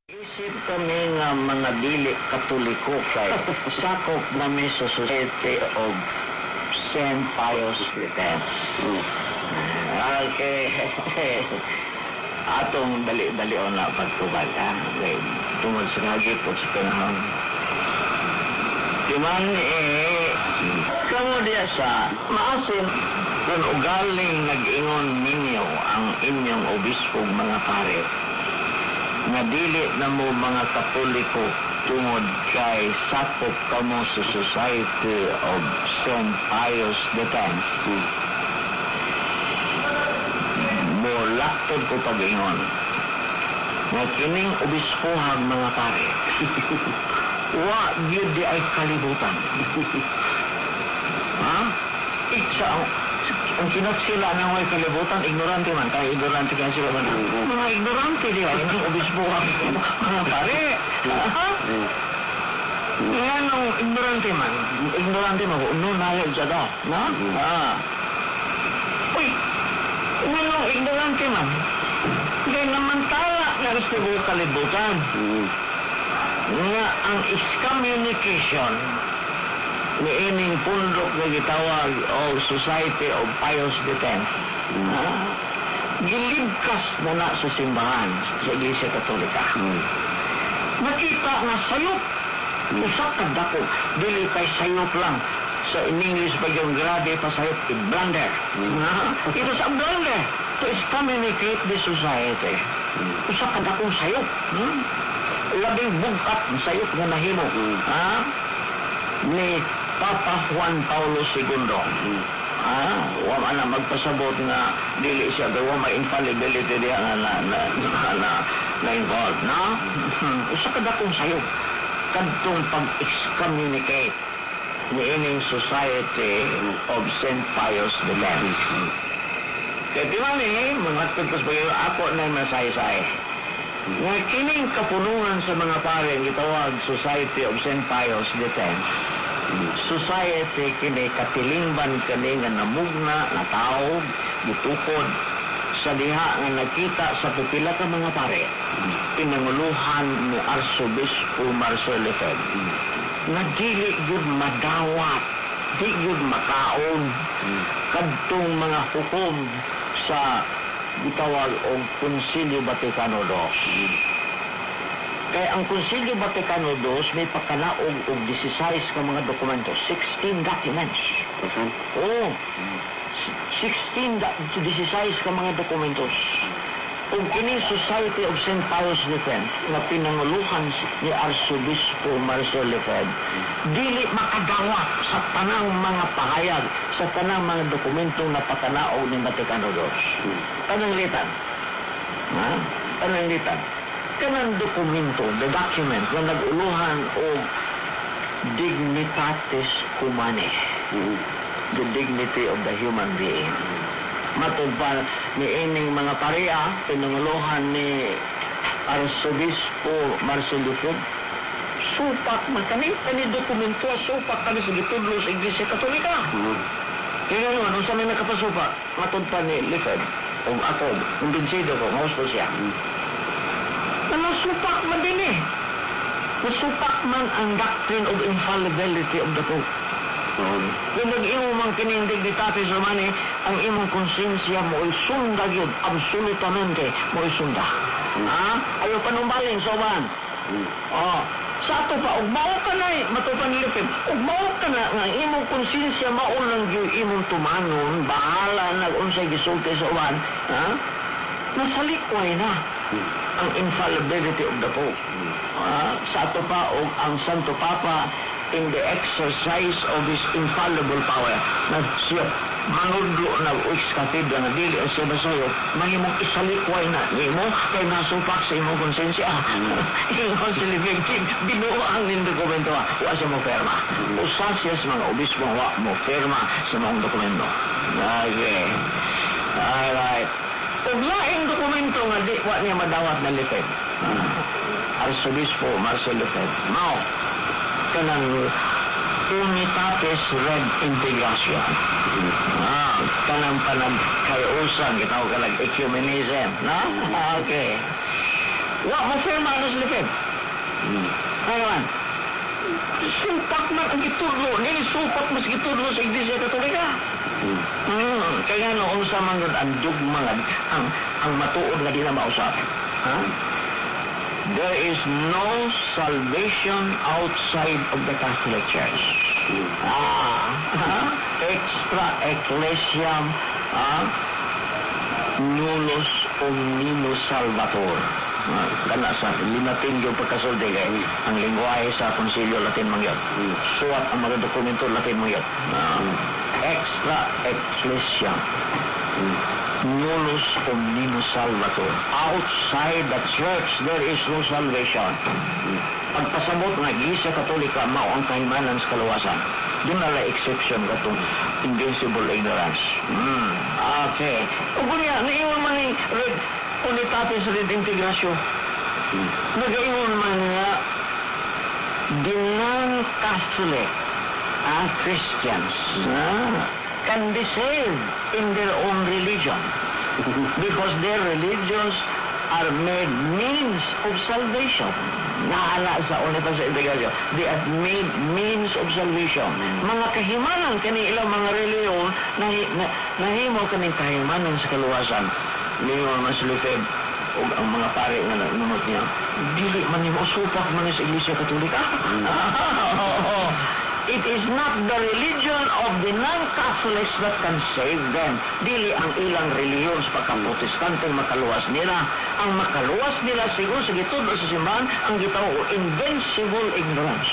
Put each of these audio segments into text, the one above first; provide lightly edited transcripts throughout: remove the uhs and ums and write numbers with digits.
Isip kami nga mga dili katoliko kay sakop nami sa Society of St. Pius X. Okay. Atong dali-dalion na pagtubag, ha? Okay. Tungod sa ngagipot sa panahon. Timan kamo diya sa maasin kung ugaling nag-ingon ninyo ang inyong obispong mga pare nga dili na mo mga katoliko tungod kay sakop kamo sa Society of St. Pius X. Laktod ko pag-ingon na kining obispohang mga pare wa gyud di ay kalibutan. Ha? Iksa ang kinatsila na may kalibutan, ignorante man tayo, ignorante kaya sila man. Mga ignorante di ay hindi obispohang mga pare. Ha? Ngayon ang ignorante man no nayag siya daw, no? Uy, nganong ignorante man, kaya naman tala na gusto ko kalibutan. Nga ang excommunication ni ining pundok na gitawag o Society of Pius X, gilibkas na sa simbahan sa Iglesia Katolika. Nakita nga sayop, usak ka dako, dili kay sayop lang. So in English pag yung grabe pa sa'yo, i-blunder. Ito sa blunder to excommunicate the society. Usa ka dakong sayop. Labing bugkat ng sayop nga nahimo. Ni Papa Juan Paulo II. Wala na magpasabot nga dili siya gawa may infallibility diya na involved. Usa ka dakong sayop. Kadtong pag-excommunicate ni ining Society of St. Pius X. Kaya timan mga tagpas bagay, ako na masay-say. Nga kining kapunungan sa mga pare, gitawag Society of St. Pius X. Society kini katilingban kani nga namugna, natawag, gitukod, sa diha nga nakita sa pipila ka mga pare, pinanguluhan ni Arsobispo Marcel Lefebvre. Na dili yun madawat, di yun makaon, kadtong mga hukom sa gitawag o Konsilyo Vaticano II. Kaya ang Konsilyo Vaticano II may pakanaog og 16 ka mga dokumento, 16 documents. Oo. 16 ka mga dokumentos. Kung kining Society of St. Pius X na pinanguluhan ni Arsobispo Marcel Lefebvre, dili makadawat sa tanang mga pahayag, sa tanang mga dokumentong napakanaog ng Vaticano II. Pananglitan. Pananglitan. Kanang dokumento, the document, na nag-uluhan o dignitatis humanae. The dignity of the human being. Matugpan ni ining mga pareha, pinanguluhan ni Arsobispo Marcel Lefebvre, supak magkani, dokumento, supak kami sa gitudlo sa Iglesia Katolika. Kaya naman, kung saan may nakapasupak, matugpan ni Lefebvre, o ako, kumbinsido ko, mausto siya. Nasupak man din nasupak man ang doctrine of infallibility of the Pope. Kung nag-imo mang kining dignitatis humanae, ang imong konsensya mo ay sunda yun, absolutamente mo ay sunda. Ayaw panumbalin, soban. Sa ato pa, ugbaw ka na matupan ni Lefebvre, ugbaw ka na, nga imong konsensya maulang yun, imong tumanon, bahala na unsay gisulti sa uban, nasalikway na ang infallibility of the Pope. Sa ato pa, ang Santo Papa, in the exercise of his infallible power, na siya manudlo na uis katibla na dili ang siya masayo, mahimong isalikway na nimo kay nasupak sa imong konsensya. Ingon si Lefebvre, binuang ng dokumento, wa siya mo ferma. Usa siya sa mga obispo, wa mo ferma sa mga dokumento. Okay. Alright. Kung laing dokumento nga di, wa niya madawat na Lefebvre. Arsobispo Marcel Lefebvre. Mao, kanang Unitatis Red Integration. Kanang panagkayusan, gitawag ka ecumenism. No? Okay. Wa mo firma ano sa lipid. Kaya man. Supak man ang gitudlo. Nili supak mas gitudlo sa Iglesia Katolika. Kaya noong sa mga ang dugma ang matuod nga di na mausap. There is no salvation outside of the Catholic Church. Extra ecclesiam nullus omnibus salvator. Kana sa Latin yung pagkasulti kay ang lingwahe sa Konsilyo Latin mangyod. Suwat ang mga dokumento Latin mangyod. Extra ecclesiam nullus omnibus salvator. Outside the church, there is no salvation. Pagpasabot ng Iglesia Katolika, mao ang kahimanan sa kaluwasan. Doon na exception katong invincible ignorance. Okay. O kunya, naiwan man ni Red Unitatis Red Integrasyon. Nag-iwan man nga the non-Catholic Christians can be saved in their own religion because their religions are made means of salvation. Naala sa Unitas Integrasyon, they are made means of salvation. Mga kahimanan kani ilang mga reliyon nahimo kaning kahimanan sa kaluwasan. Niyo mas lupid o ang mga pare nga nanunot niya, dili man nimo supak man sa Iglesia Katolika. It is not the religion of the non-Catholics that can save them. Dili ang ilang reliyon sa pagka-protestante makaluwas nila. Ang makaluwas nila siguro sa gitudlo sa simbahan ang gitawag invincible ignorance.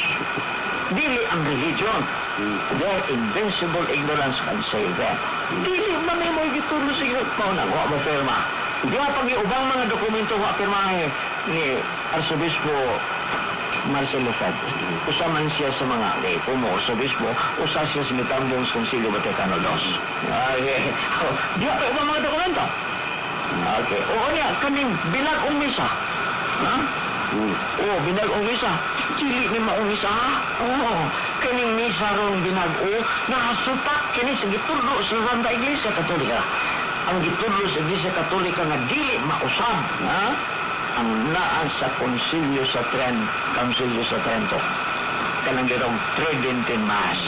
Dili ang religion. Their invincible ignorance can save them. Dili man mo gitudlo sa gitudlo na wa mo firma. Di pa pag-iubang mga dokumento wa pirmahe ni Arsobispo Marcelo Fed. Usa man siya sa mga pumo sa bispo, usa siya sa mitambong sa Konsilyo Vaticano II. Okay. Di pa ibang mga dokumento. Okay. O niya, kaming binag-ong misa. Binag-ong misa. Dili ni maong misa. Kaming misa ron binag-o, nakasupak kini sa gitudlo sa Santa Iglesia Katolika. Ang gitudlo sa Iglesia Katolika nga dili mausab. Ang naan sa Konsilyo sa Trento. Kanang gitong Tridentine Mass.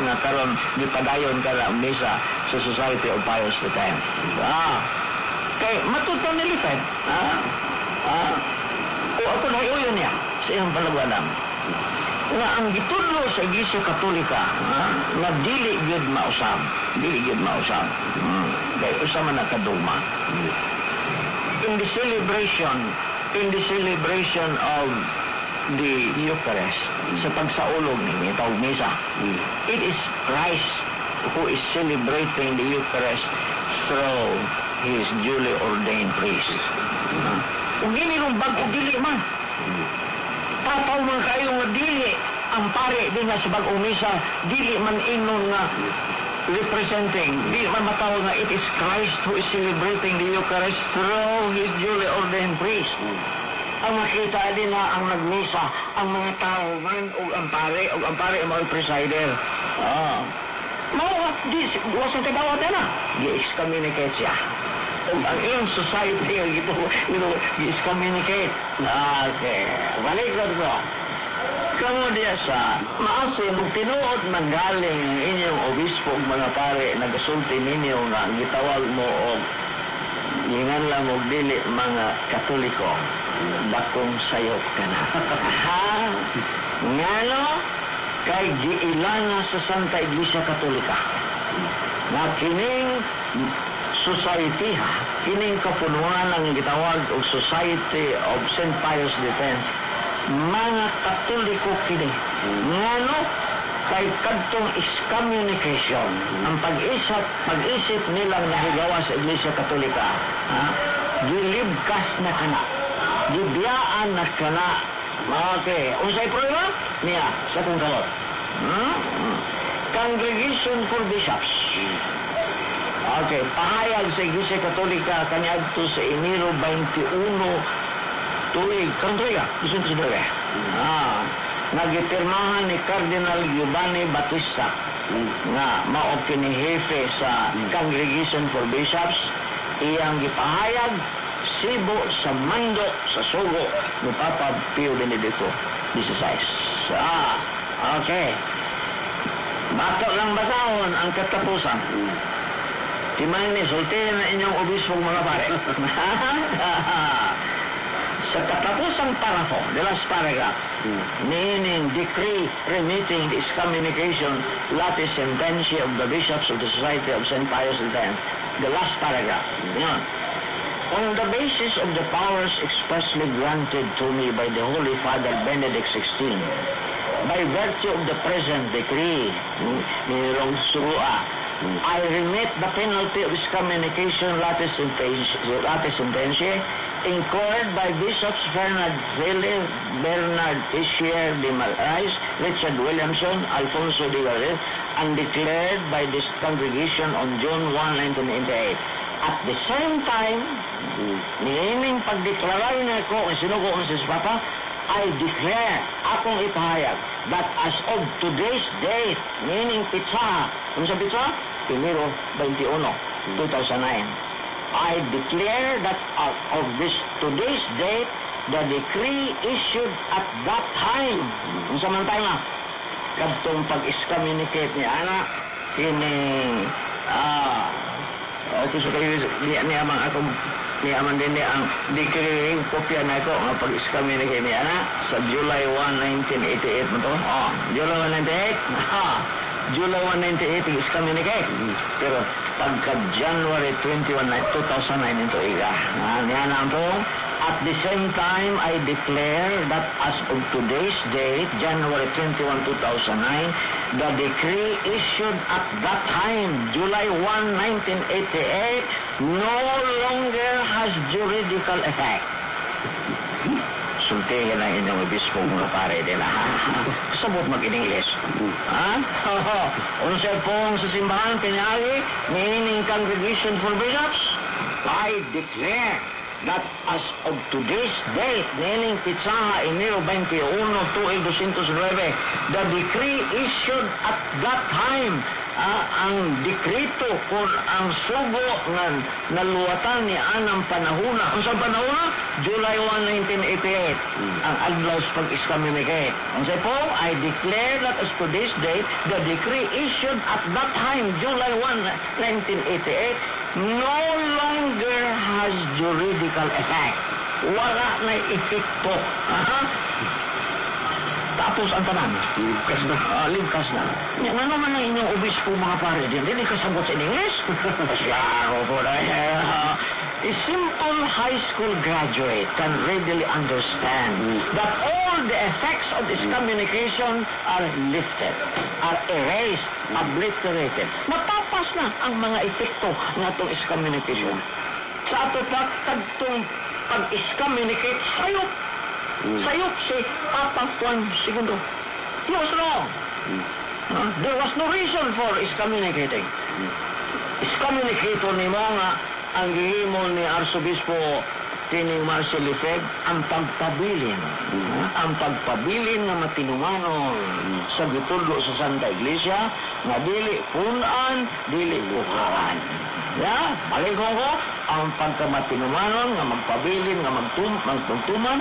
Nga karon gipadayon ka misa sa Society of Pius X. Kay matuto ni Lifed. O ako na iuyon niya sa iyong palabanan. Nga ang gitudlo sa Iglesia Katolika nga dili gyud mausab. Kay usa man nakadugma. In the celebration of the Eucharist, sa pagsaulog ni tawag misa, it is Christ who is celebrating the Eucharist through his duly ordained priest. Kung ginirong bago dili man, papaw man kayo nga dili, ang pare din nga sa bagong misa, dili man inon nga representing, di man matawag na it is Christ who is celebrating the Eucharist through his duly ordained priest. Ang makita din na ang nagmisa, ang mga tao man o ang pare ang mga presider. Wasang kadawat na. Di-excommunicate siya. O ang iyong society, di-excommunicate. Okay. Balik ko. Kamu diya sa maasin, tinuod man galing inyong obispo o mga pare, nagasulti ninyo nga gitawag mo o ingan lang o dili mga Katoliko, dakong sayop ka na. Nga no, kay giilana sa Santa Iglesia Katolika na kining society kining kapunuan ang gitawag og Society of St. Pius X, mga Katoliko kini. Ngano kay kadtong excommunication ang pag-isip nilang nahigawa sa Iglesia Katolika, gilibkas na kana, gibiyaan na kana. Okay, unsay problema niya sa kung kalot. Congregation for Bishops. Okay, pahayag sa Iglesia Katolika kaniadto sa Enero 21 tuig, kantuya, isin to siya. Nagipirmahan ni Cardinal Giovanni Battista nga mao kini hepe sa Congregation for Bishops, iyang gipahayag resibo sa mando sa sugo ni Papa Pio Benedicto XVI. Okay. Bato lang basahon ang katapusan. Timani, sultihin na inyong obispong mga pare. Sa katapusang parafo, the last paragraph, meaning decree remitting the excommunication latis sententia of the bishops of the Society of St. Pius X, the last paragraph. Yan. On the basis of the powers expressly granted to me by the Holy Father Benedict XVI, by virtue of the present decree, nilong surua, I remit the penalty of excommunication latis sententiae incurred by Bishops Bernard Vele, Bernard Tessier de Marais, Richard Williamson, Alfonso de Gareth, and declared by this congregation on June 1, 1988. At the same time, niining pagdeklarar na ko, sinugo ko si Papa, I declare, akong ipahayag, that as of today's date, meaning pizza, kung sa pizza, Enero 21, 2009, I declare that of this today's date, the decree issued at that time, kung samantala, kadtong pag-excommunicate ni Ana, okay, so kayo, ni amang akong ni aman din ang decree kopya na ko nga pag-excommunicate ni Ana sa July 1, 1988 mo to. July 1, 1988. July 1, 1988 excommunicate. Pero pagka January 21, 2009 ito iga. Niya na po. At the same time, I declare that as of today's date, January 21, 2009, the decree issued at that time, July 1, 1988, no longer has juridical effect. Sultihin ang inyong obispo mga pare din. Sabot mag-in-English. Unsa pong sa simbahan pinali, meaning Congregation for Bishops, I declare that as of today's date, meaning Pitsaha, Enero 21, 2009, the decree issued at that time, ang dekrito kung ang sugo ng naluwatan ni Anang panahuna. Ang saan panahuna? July 1, 1988. Ang adlaw sa pag-excommunicate. Ang say po, I declare that as today's date, the decree issued at that time, July 1, 1988, no longer has juridical effect. Wala na epekto. Tapos ang tanan. Ligkas na. Ligkas na. Nga naman ang inyong obispo mga pare din. Hindi kasabot sa English. Klaro po na. A simple high school graduate can readily understand that all the effects of this communication are lifted, are erased, obliterated. Matapas na ang mga epekto ng itong excommunication. Sa ato pagkagtong pag-excommunicate, sayop. Sayop si Papa Juan II. He was wrong. There was no reason for excommunicating. Excommunicator ni mo nga ang gihimo ni Arsobispo Tining Marcel Lefebvre ang pagpabilin. Ang pagpabilin nga matinumanon sa gitudlo sa Santa Iglesia nga dili punan, dili bukaan. Balik ko ang pagkamatinumanon nga magpabilin, nga magtungtuman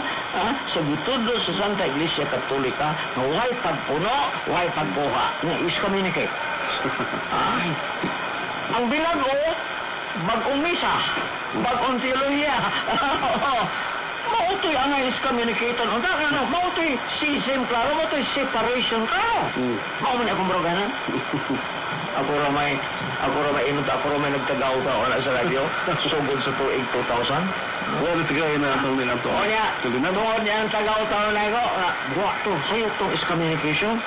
sa gitudlo sa Santa Iglesia Katolika nga way pagpuno, way pagbuha. Nga is-communicate. Ang bilago, bagong misa, bagong teolohiya. Mautoy ang is-communicator. Mautoy schism, klaro. Mautoy separation, klaro. Mauman akong broganan. Ako ramay nagtagaw ka wala sa radyo. Sugod sa tuig 2000. Wala tigay na itong minato. O niya, doon niya ang tagaw taon na ko. Buwa to, sa'yo to is communication.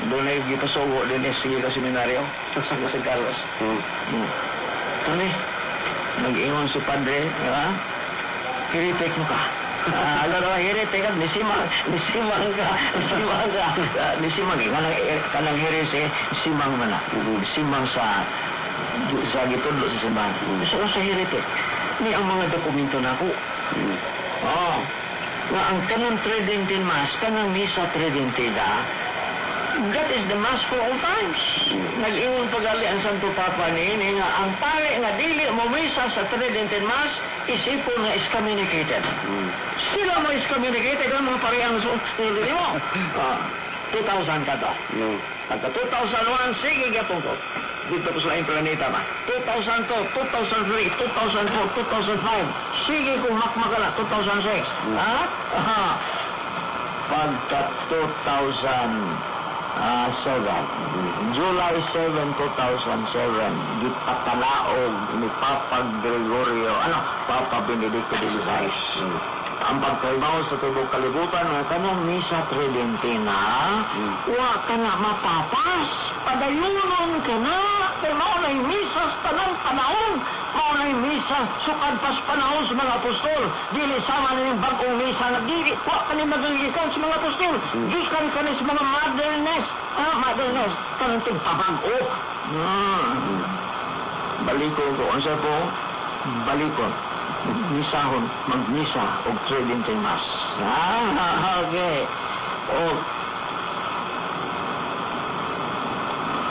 Doon na yung gipasugo din sige ka seminaryo. Sa Carlos. Tani, nag-iwan si Padre, hiritek mo ka. Alam hiritek ka, nisimang kanang hirisi, nisimang man na. Nisimang sa gitudlo sa simbahan. So, sa hiritek, ni ang mga dokumento na ako. Nga ang kanang Tridentine Mass, kanang Misa Tridentida, that is the Mass for all times. Nag-ingon pagali ang Santo Papa niini nga ang pare nga dili mo misa sa Tridentine Mass isipon nga excommunicated. Sila mo excommunicated ang mga parehang dili mo. 2000 ka to. Pagka 2001, sige gatong ko. Dito ko sa planeta ba? 2002, 2003, 2004, 2005. Sige kung makmakala, 2006. Ha? Pagka 2007, July 7, 2007, gipatalaog ni Papa Gregorio, Papa Benedicto XVI. Ang pagkaibaw sa tubog kalibutan nga kanang Misa Tridentina, wa ka na mapapas, padayunon ka na, kay maunay misa sa tanang panahon, maunay misa sukad pas panahon sa mga apostol, dili sama na yung bagong misa na dili, wa ka ni magagikan sa mga apostol, gikan ka ni sa mga modernist, kanang tigpabago. Balikon ko, ang siya po, balikon. Misahon, magmisa og Tridentine Mass. Okay. O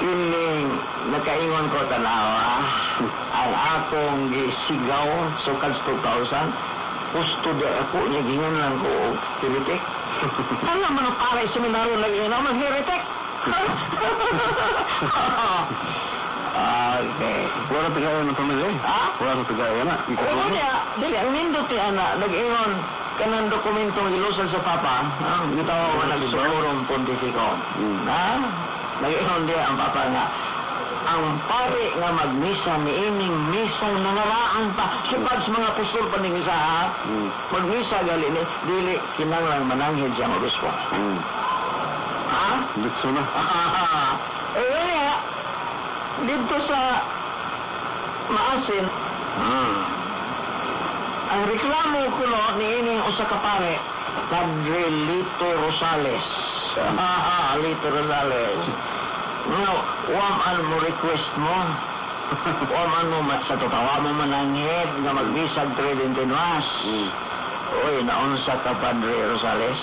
kining nakaingon ko tanawa, ang akong gisigaw sukad 2000, gusto di ako niya gingon lang ko og heretic. Ano mga para seminaryo lang yun, mga heretic? Okay. Wala tagayan ng pamilya. Wala sa tagayan na. Oo niya, dili, ang nindot niya na, nag-ingon kanang dokumentong ilusan sa Papa, gitawa ko nagsukurong pontifiko. Nag-ingon niya ang Papa nga, ang pare nga magmisa ni ining misang nangaraan pa, sukad sa mga apostol pa ning isa, magmisa gali ni, dili kinanglang mananghid siya mag-uspo. Dito na. Eh, niya, dito sa Maasin, ang reklamo ko ni ining usa ka pare, Padre Lito Rosales. Lito Rosales. No, waman mo request mo. Waman mo sa tutawa mo mananghid nga magbisag Tridentine Mass. Uy, naunsa ka Padre Rosales?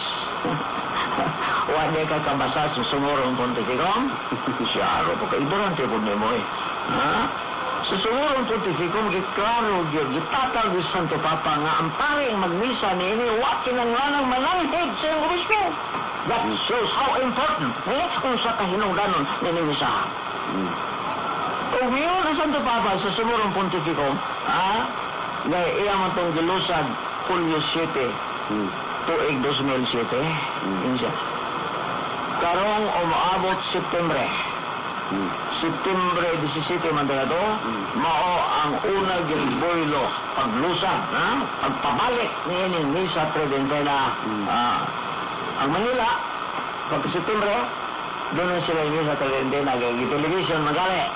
Wala ka kabasa sa sumurong pontifikom? Siya aro po kaignorante po ni mo Sa sumurong pontifikom, giklaro yun, gitatag yung Santo Papa nga ang pare magmisa ni ini, wak kinanglanang mananghid sa iyong obispo. That shows how important, kung sa kahinungdanon ni misa. Kung ngayon ang Santo Papa sa sumurong pontifikom, gaya iya mo itong gilusad, Hulyo 7, tuig 2007, karong umaabot Septembre. Septembre 17 man to, mao ang una gilboylo paglusan, pagpabalik ni ining Misa Tridentina. Ang Manila, pag Septembre, doon na sila yung Misa Tridentina, television magali.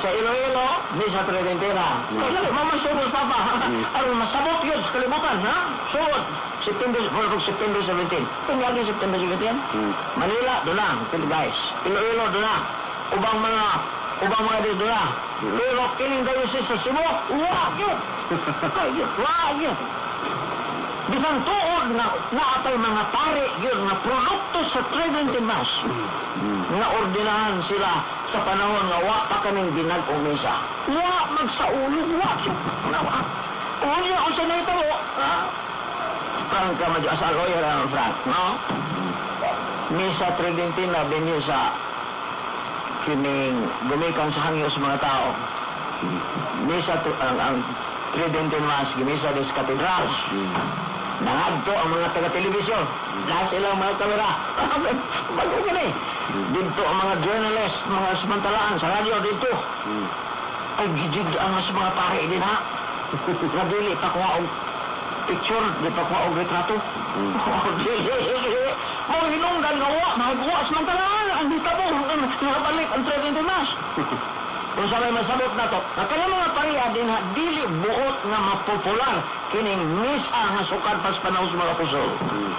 Sa Iloilo, Misa Tridentina. Kaya mamasubos Papa. Aron masabot yun sa kalibutan, Subot. September 17. Tinggalin September 17. Manila, doon na. Guys. Iloilo, doon na. Ubang mga dito doon na. Pero kiling diocese sa Cebu, wag yun. Wag yun. Bisang tuod na naatay mga pare yun na produkto sa Tridentine Mass. Na ordinahan sila sa panahon nga wa pa kaming dinag-ong misa. Wa magsaulog, wa. Kung yun ang sanita mo, Frank ka madyo sa lawyer ang Frank, no? Misa Tridentina, benyo sa kining gumikan sa hangyo sa mga tao. Misa, ang Tridentine Mass, gimisa des Cathedral. Nangadto ang mga taga-telebisyon. Lahat silang mga kamera. Bago ka na Dito ang mga journalist, mga samantalaan sa radyo dito. Ay, gijig ang mas mga pare din Nabili pa kuha og picture, di pa kuha og retrato. Mga hinunggan gawa, mga gawa samantalaan. Ang dito po, nakabalik ang Tridentine Mass. Kung sa may masabot na to, na kaya mga pariya din dili buot nga mapopular kining misa nga sukad pas panahon sa mga apostol.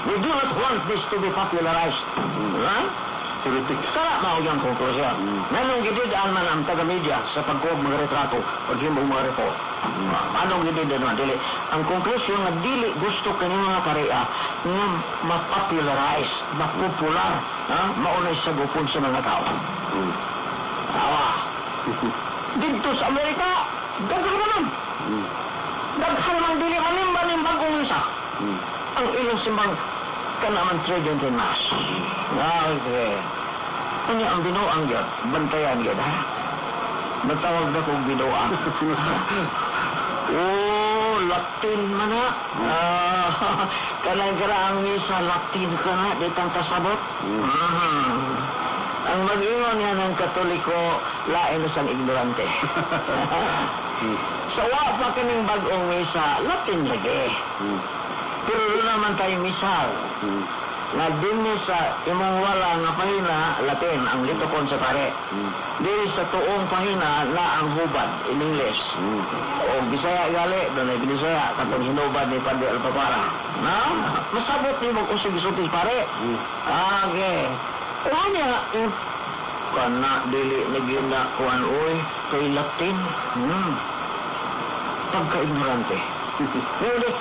We do not want this to be popularized. Kaya mao yung konklusyon. Nanong gididaan man ang taga-media sa pagkuha mga retrato, paghimbong mga report. Anong gididaan man? Dili. Ang konklusyon na dili gusto kanina mga pariya nga mapopularize, mapopular, maunay sa gupon sa mga tao. Awa. Dito sa Amerika, daghan naman. Daghan naman dili manimba-nimbag kung isa. Ang ilang simbang kanaman Trident and Mass. Okay. Ano ang binuang yun? Bantayan yun, ha? Matawag na kong binuang. Oh, Latin man na. Kanang-kara ang misa, Latin ka na, di tang kasabot. Ang mag-ingon yan ng Katoliko, lain na sang ignorante. Sa wa pa kaning bagong misa, Latin lagi. Pero doon naman tayo misal. Na din sa imong wala nga pahina, Latin, ang litokon sa pare. Dili sa tuong pahina na ang hubad in English. O Bisaya gali, doon ay Bisaya, katong hinubad ni Padre Alpapara. Na? Masabot ni mo kung sige-sutis pare. Okay. Ano niya, kana dili na ginakuan, oy, kay Latin. Pagka-ignorante. Ngunit,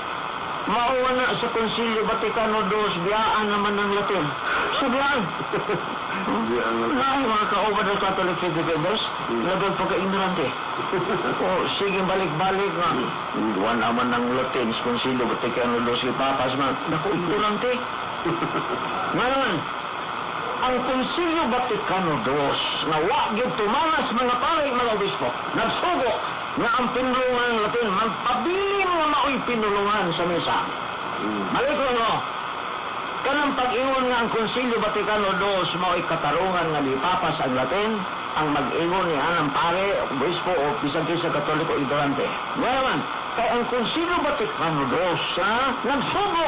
mauwa na sa Konsilyo Vaticano II, biyaan naman ng Latin. So, biyaan. Mga kaubad ng Catholic Faith Defenders, labag pagka-ignorante. O, sige, balik-balik nga. Iwan naman ng Latin sa Konsilyo Vaticano II, si Papas man. Naku, ignorante. Ngayon, ang Konsilyo Vaticano II, na wag yung tumanas mga pare, mga obispo, nagsugo nga ang pinulungan ng Latin, magpabilin nga mao'y pinulungan sa misa. Balik ko, no? Kanang pag-ingon nga ang Konsilyo Vaticano II, mao'y katarungan nga di papas ang Latin, ang mag-ingon niya ng pare, obispo, o bisag sa Katoliko, ignorante. Ngayon, kaya ang Konsilyo Vaticano II, nagsugo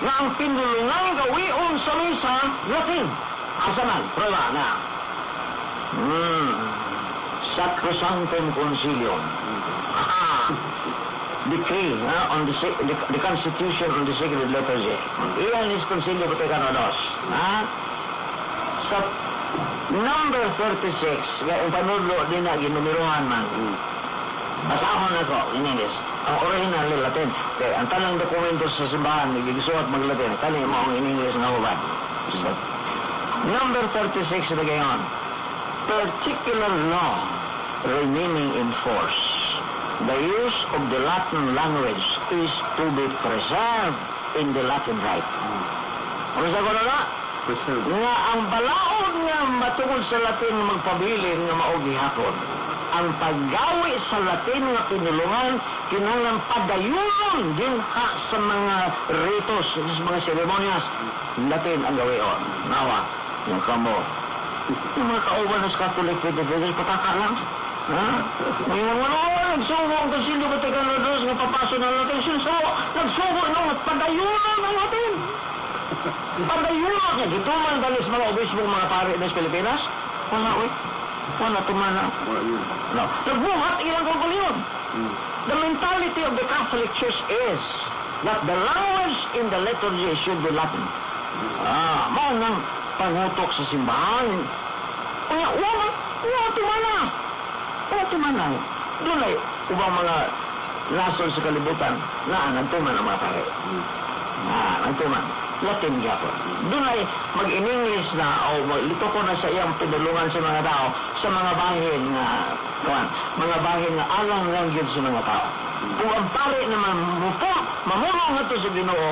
nga ang pinulungan gawion sa misa, Latin. Asa man, prueba na. Sacrosanctum Concilium. Decree on the Constitution on the Sacred Liturgy. Iyan is Concilio Vaticano II. Sa number 36, yung panudlo din na ginumiruhan man. Basahon na ko, in English. Ang original ni Latin. Okay, ang tanang dokumento sa simbahan, nagigisuot mag-Latin. Kani mo ang in English na hubad. So, number 36 na gayon. Particular law remaining in force. The use of the Latin language is to be preserved in the Latin rite. Ano sa kono na? Nga ang balaod nga matungod sa Latin magpabilin nga maogi hapon. Ang paggawi sa Latin nga pinulungan kinahanglan padayunon din sa mga ritos, sa mga seremonyas. Latin ang gawion. Nawa, yung kamo. Yung mga kauban ng Catholic Faith Defenders, pataka lang. Ngayon, nagsugo ang Konsilyo Vaticano II nga papaso ng Latin. Nagsugo nung padayunan ng Latin. Padayunan nga. Dito man dalis mga obispo mga pare ng Pilipinas. Wala, uy. Wala, tumana. No. Nagbuhat ilang kagulyon. The mentality of the Catholic Church is that the language in the liturgy should be Latin. Maunang pangutok sa simbahan. Wala, tumana. Doon ay ubang mga nasol sa kalibutan na nagtuman ang mga pare. Nagtuman. Latin gyapon. Doon ay mag-in-English na o ito ko na sa iyang pinulungan sa mga tao sa mga bahin na mga bahin na alang lang yun sa mga tao. Kung ang pare naman mamulong nga ito sa Ginoo,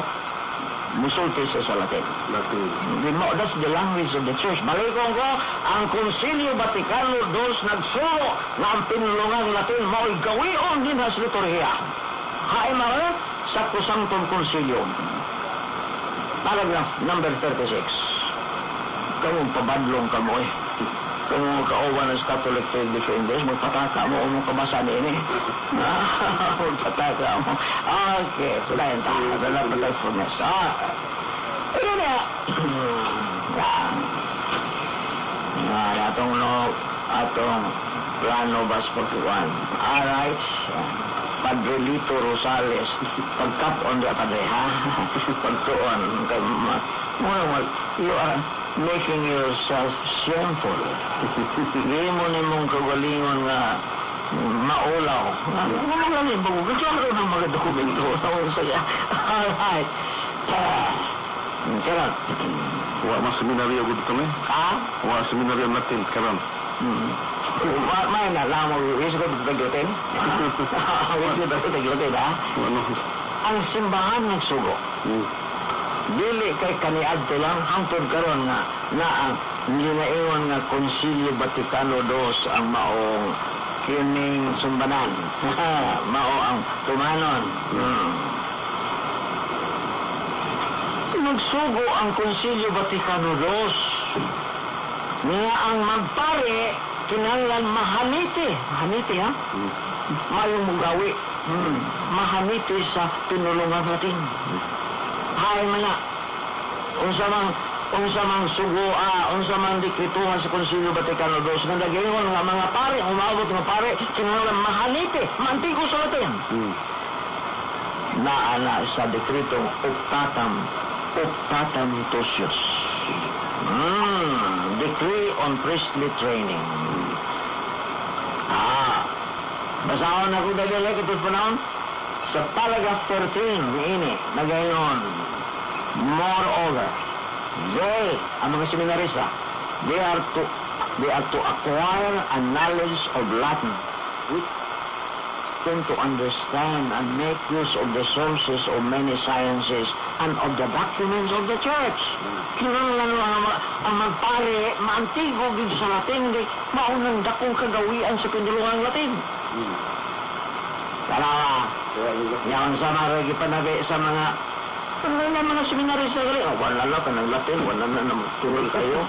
musulti siya sa Latin. That's the language of the church. Balikong ko, ang Konsilyo Vaticano II nagsuro na ang pinulungang Latin mao'y gawion din sa liturhiya. Haimara, Sacrosanctum Concilium. Paragraph number 36. Kamong pabadlong kamoy. Kamong kauban ng Catholic Faith Defenders, magpataka mo kung kabasa niya ini. Magpataka mo. Okay, so dahil tayo. Dalang patagfulness. Pero na, atong plano baspagkuan. Alright. Padre Lito Rosales, pagkapon da padre, ha? Pagtuon. You are making yourself shameful. Hindi mo na mong kagalingon nga maulaw. Magaling ba? Gaklaro ng mga dokumento. Alright. Karon. Wa mas seminaryo gud kami. Ha? Wa seminaryo natin karon. May na lang mo, iso ko taglutin. Iso ko taglutin, ha? Ang simbahan nagsugo. Dili kay kaniadto lang hangtod karon nga ang ginaingon nga Konsilyo Vaticano II ang maong kining sumbanan. Mao ang tumanon. Nagsugo ang Konsilyo Vaticano II nga ang magpare kinahanglan mahaniti. Mahaniti, ha? Mayong mugawi. Mahaniti sa pinulungan natin. Hay man na. Unsa mang sugo, unsa mang dikrituhan sa Konsilyo Vaticano II nga nagaingon nga mga pare, umabot nga pare, kinahanglan mahaniti, mantigo sa Latin. Naana sa dekretong Optatam Notitius. Decree on Priestly Training. Basahon ako dali kitos panahon. Sa paragraph 13 ini nagayon, moreover, ang mga seminarista, they are to acquire a knowledge of Latin, which them to understand and make use of the sources of many sciences and of the documents of the Church. Kinahanglan ang magpare, maantigo dito sa Latin, maunang dakong kagawian sa pinulungang Latin. Kalawa, yung sa mga panabi sa mga seminarista gali, wala lang ka ng Latin, wala na tuloy kayo.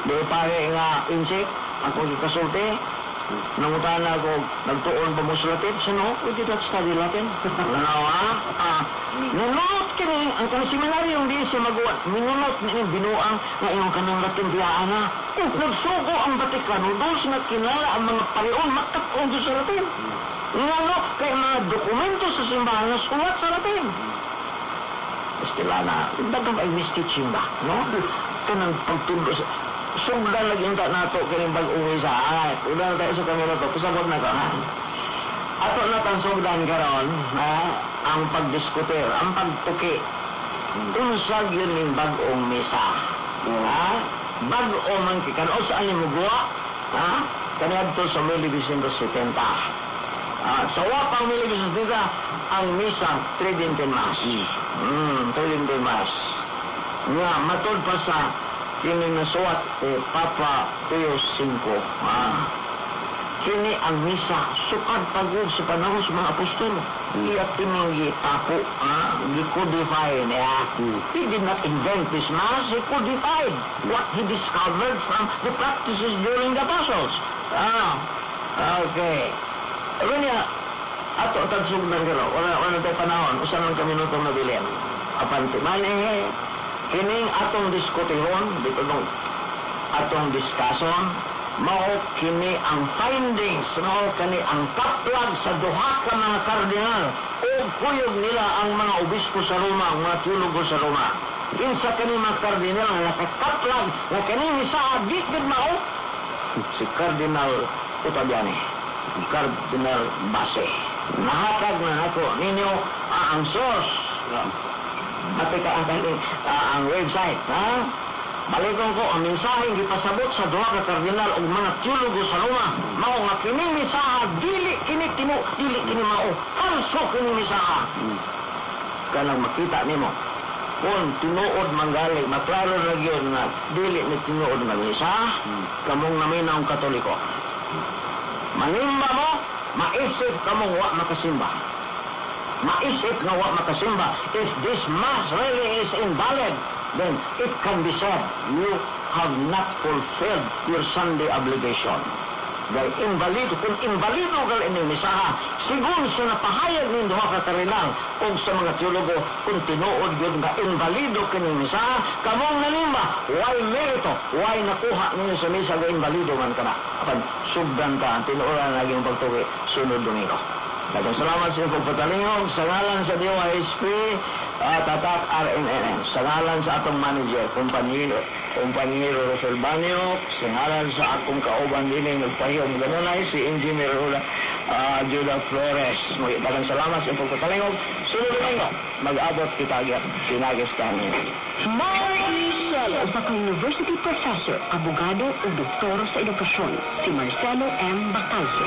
Di pare nga insik, ako ikasulti, nangutan ako, nagtuon ba mo sa Latin? Sino? We did not study Latin. Nunot kini, ang kong seminaryo yung di siya magawa, minunot ni binuang nga iyong kanang Latin biyaan na. Nagsugo ang Vaticano, dos na kinala ang mga palion, makatong sa Latin. Ngano, kaya mga dokumento sa simbahan na sulat sa Latin. Estilana, dagang ay misteaching ba, no? Kanang pagtundo sa... Sugdan lagi yung nato kining bag-uwi sa at ulan tayo sa kamera to, pasabot na to, ha? Ato na tang sugdan karon, ha? Ang pagdiskutir, ang pagtuki. Unsag yun yung bag-ong misa. Ha? Bag-ong man kikan, o saan yung mugwa? Ha? Kaniyad to sa 1970. Sa wapang 1970, ang misa, Tridentine Mass. Tridentine Mass. Nga, matod pa sa kini nasuwat Papa Pius V. Kini ang misa sukad pagod sa panahon sa mga apostol. Iya pinanggi ako, gi-codify niya. He did not invent this mass, he codified what he discovered from the practices during the apostles. Okay. Pero niya, ato tagsug ng garo, wala tayo panahon, usan lang kami nung mabilin. Apanti, kining atong diskutihon, dito nung atong discussion, mao kini ang findings, mao kini ang kaplag sa duha ka mga kardinal o kuyog nila ang mga obispo sa Roma, ang mga teologo sa Roma. Kinsa kini mga kardinal nga nakakaplag nga kini misa gitgid mao si Cardinal Ottaviani, Cardinal Base. Nahatag na nako ninyo ang source. Pati ka ang website, ha? Balikon ko, ang mensaheng gipasabot sa duha ka kardinal o mga teologo sa Roma. Mao nga kining misaha, dili kini mao. Falso kining misaha. Kanang makita nimo. Kung tinuod manggaling, maklaro na yun na dili ni tinuod nga misaha, kamong naminaw Katoliko. Manimba mo, maisip kamong wa makasimba. Maisip na wa makasimba. If this mass really is invalid, then it can be said you have not fulfilled your Sunday obligation. Dahil invalido, kung invalido gal ining misaha, sigun sa napahayag ng duha ka kardinal o sa mga teologo, kung tinuod yun nga invalido kining misaha, kamong nanimba, why merito, why nakuha ninyo sa misa nga invalido man ka na. Kapag subdan ka, tinuoran naging pagtuwi, sunod Domingo. Dagang salamat sa iyong pagpatalingog sa ngalan sa DOISP Tatak RNNN, sa ngalan sa atong manager, Kumpanyero Rafael Banyo, sa ngalan sa akong kauban din nagpahiyong ganunay, si Engineer Judah Flores. Dagang salamat sa iyong pagpatalingog. Sunod Domingo, mag-abot kita agad, sinagis kami. More isa Marcelo, usa ka university professor, abogado ug doktoro sa edukasyon, si Marcelo M. Bacalso.